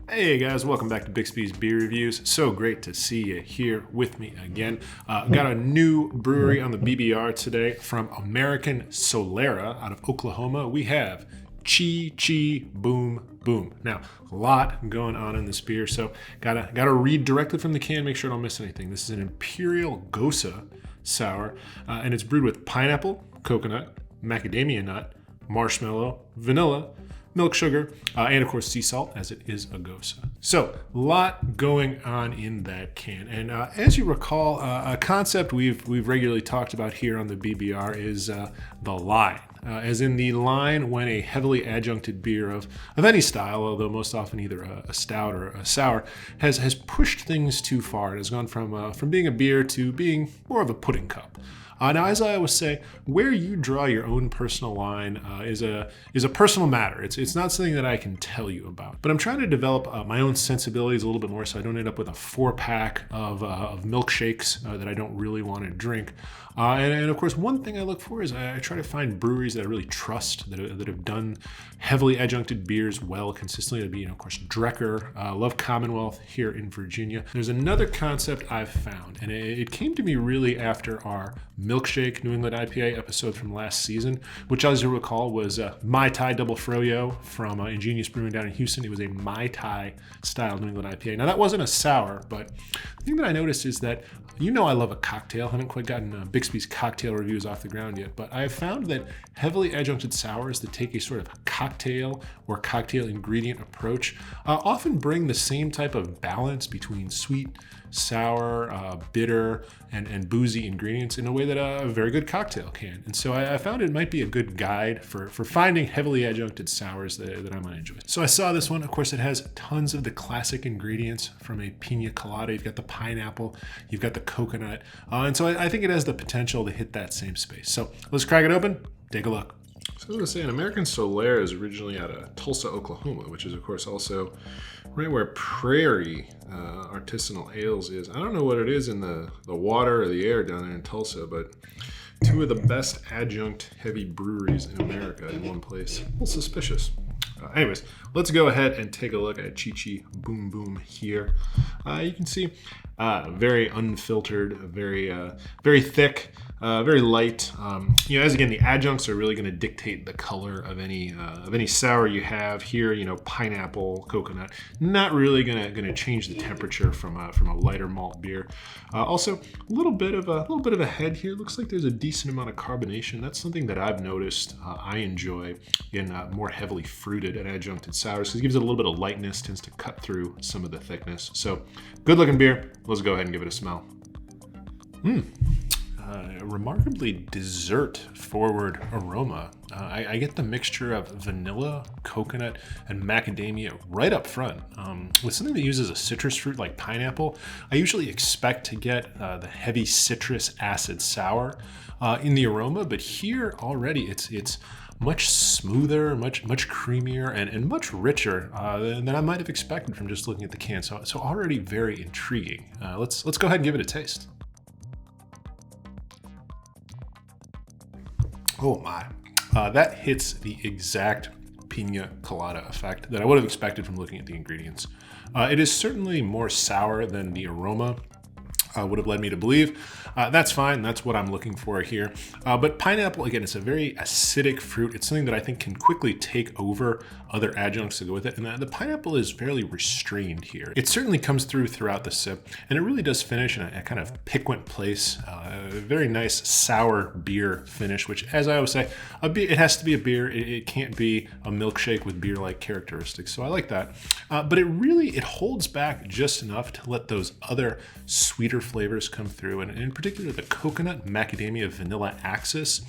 Hey guys, welcome back to Bixby's Beer Reviews. So great to see you here with me again. Got a new brewery on the BBR today from American Solera out of Oklahoma. We have Chi Chi Boom Boom. Now, a lot going on in this beer, so gotta read directly from the can, make sure I don't miss anything. This is an imperial gose sour, and it's brewed with pineapple, coconut, macadamia nut, marshmallow, vanilla, milk sugar, and of course sea salt, as it is a gose. So, a lot going on in that can. And as you recall, a concept we've regularly talked about here on the BBR is the line. As in the line when a heavily adjuncted beer of any style, although most often either a stout or a sour, has pushed things too far. It has gone from being a beer to being more of a pudding cup. Now, as I always say, where you draw your own personal line is a personal matter. It's not something that I can tell you about. But I'm trying to develop my own sensibilities a little bit more, so I don't end up with a 4-pack of milkshakes that I don't really want to drink. And of course, one thing I look for is I try to find breweries that I really trust, that have done heavily adjuncted beers well consistently. That'd be, of course, Drecker, love Commonwealth here in Virginia. There's another concept I've found, and it came to me really after our Milkshake New England IPA episode from last season, which, as you recall, was Mai Tai Double Froyo from Ingenious Brewing down in Houston. It was a Mai Tai style New England IPA. Now, that wasn't a sour, but the thing that I noticed is that, I love a cocktail. I haven't quite gotten Bixby's cocktail reviews off the ground yet, but I have found that heavily adjuncted sours that take a sort of cocktail or cocktail ingredient approach often bring the same type of balance between sweet, sour, bitter, and boozy ingredients in a way that a very good cocktail can. And so I found it might be a good guide for finding heavily adjuncted sours that I might enjoy. So I saw this one. Of course, it has tons of the classic ingredients from a Pina Colada. You've got the pineapple, you've got the coconut, and so I think it has the potential to hit that same space. So let's crack it open, take a look. So I was going to say, an American Solera is originally out of Tulsa, Oklahoma, which is, of course, also right where Prairie Artisanal Ales is. I don't know what it is in the water or the air down there in Tulsa, but two of the best adjunct-heavy breweries in America in one place. A little suspicious. Anyways, let's go ahead and take a look at Chi Chi Boom Boom here. You can see very unfiltered, very thick, very light. As again, the adjuncts are really going to dictate the color of any sour you have here. Pineapple, coconut, not really going to change the temperature from a lighter malt beer. Also, a little bit of a head here. Looks like there's a decent amount of carbonation. That's something that I've noticed I enjoy in more heavily fruited and adjuncted sours, because it gives it a little bit of lightness, tends to cut through some of the thickness. So, good looking beer. Let's go ahead and give it a smell. Remarkably dessert-forward aroma. I get the mixture of vanilla, coconut, and macadamia right up front. With something that uses a citrus fruit like pineapple, I usually expect to get the heavy citrus acid sour in the aroma, but here already it's much smoother, much creamier, and much richer than I might have expected from just looking at the can. So already very intriguing. Let's go ahead and give it a taste. Oh my, that hits the exact Pina Colada effect that I would have expected from looking at the ingredients. It is certainly more sour than the aroma would have led me to believe. That's fine. That's what I'm looking for here. But pineapple, again, it's a very acidic fruit. It's something that I think can quickly take over other adjuncts to go with it. And the pineapple is fairly restrained here. It certainly comes throughout the sip, and it really does finish in a kind of piquant place. A very nice sour beer finish, which, as I always say, it has to be a beer. It can't be a milkshake with beer-like characteristics. So I like that. But it holds back just enough to let those other sweeter flavors come through, and in particular the coconut, macadamia, vanilla axis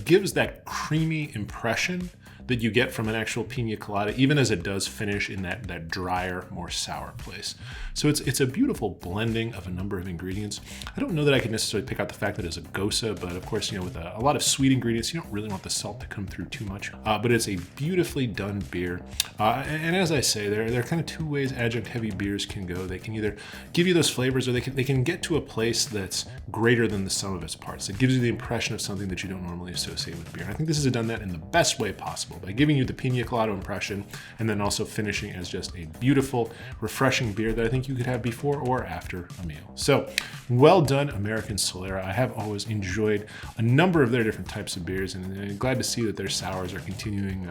gives that creamy impression that you get from an actual Pina Colada, even as it does finish in that drier, more sour place. So it's a beautiful blending of a number of ingredients. I don't know that I can necessarily pick out the fact that it's a gose, but of course, with a lot of sweet ingredients, you don't really want the salt to come through too much. But it's a beautifully done beer. And as I say, there are kind of two ways adjunct-heavy beers can go. They can either give you those flavors, or they can get to a place that's greater than the sum of its parts. It gives you the impression of something that you don't normally associate with beer. And I think this has done that in the best way possible. possible by giving you the Pina Colada impression and then also finishing as just a beautiful, refreshing beer that I think you could have before or after a meal. So well done, American Solera. I have always enjoyed a number of their different types of beers, and I'm glad to see that their sours are continuing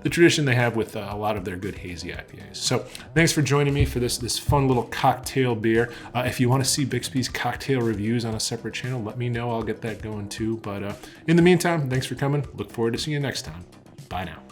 the tradition they have with a lot of their good hazy IPAs. So thanks for joining me for this fun little cocktail beer. If you want to see Bixby's cocktail reviews on a separate channel, let me know. I'll get that going too. But in the meantime, thanks for coming. Look forward to seeing you next time. Bye now.